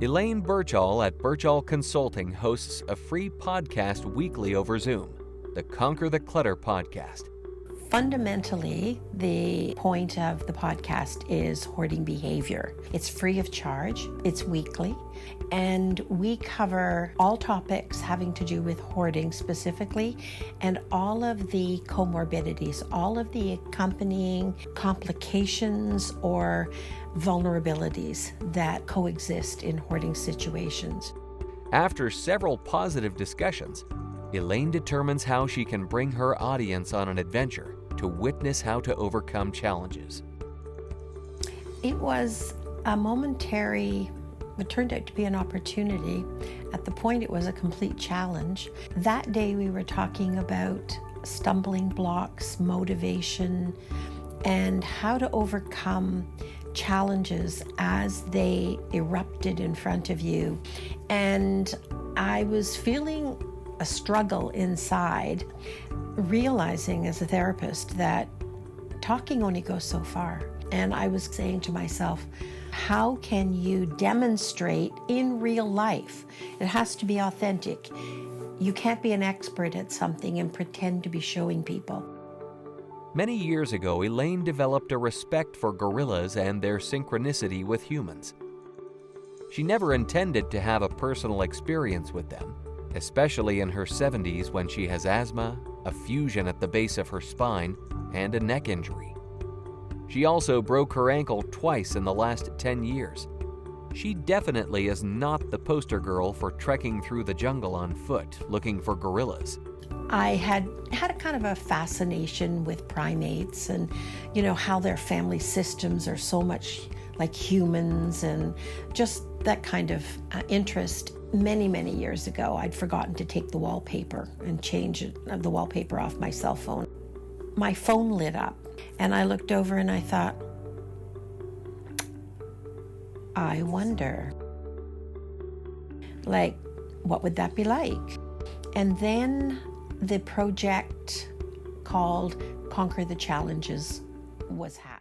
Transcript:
Elaine Birchall at Birchall Consulting hosts a free podcast weekly over Zoom, the Conquer the Clutter podcast. Fundamentally, the point of the podcast is hoarding behavior. It's free of charge, it's weekly, and we cover all topics having to do with hoarding specifically, and all of the comorbidities, all of the accompanying complications or vulnerabilities that coexist in hoarding situations. After several positive discussions, Elaine determines how she can bring her audience on an adventure to witness how to overcome challenges. It was a momentary, it turned out to be an opportunity. At the point, it was a complete challenge. That day, we were talking about stumbling blocks, motivation, and how to overcome challenges as they erupted in front of you. And I was feeling a struggle inside, realizing as a therapist that talking only goes so far. And I was saying to myself, how can you demonstrate in real life? It has to be authentic. You can't be an expert at something and pretend to be showing people. Many years ago, Elaine developed a respect for gorillas and their synchronicity with humans. She never intended to have a personal experience with them, especially in her 70s when she has asthma, a fusion at the base of her spine, and a neck injury. She also broke her ankle twice in the last 10 years. She definitely is not the poster girl for trekking through the jungle on foot looking for gorillas. I had a kind of a fascination with primates and, how their family systems are so much like humans, and just that kind of interest. Many, many years ago, I'd forgotten to take the wallpaper and change the wallpaper off my cell phone. My phone lit up, and I looked over and I thought, I wonder, what would that be like? And then the project called Conquer the Challenges was happening.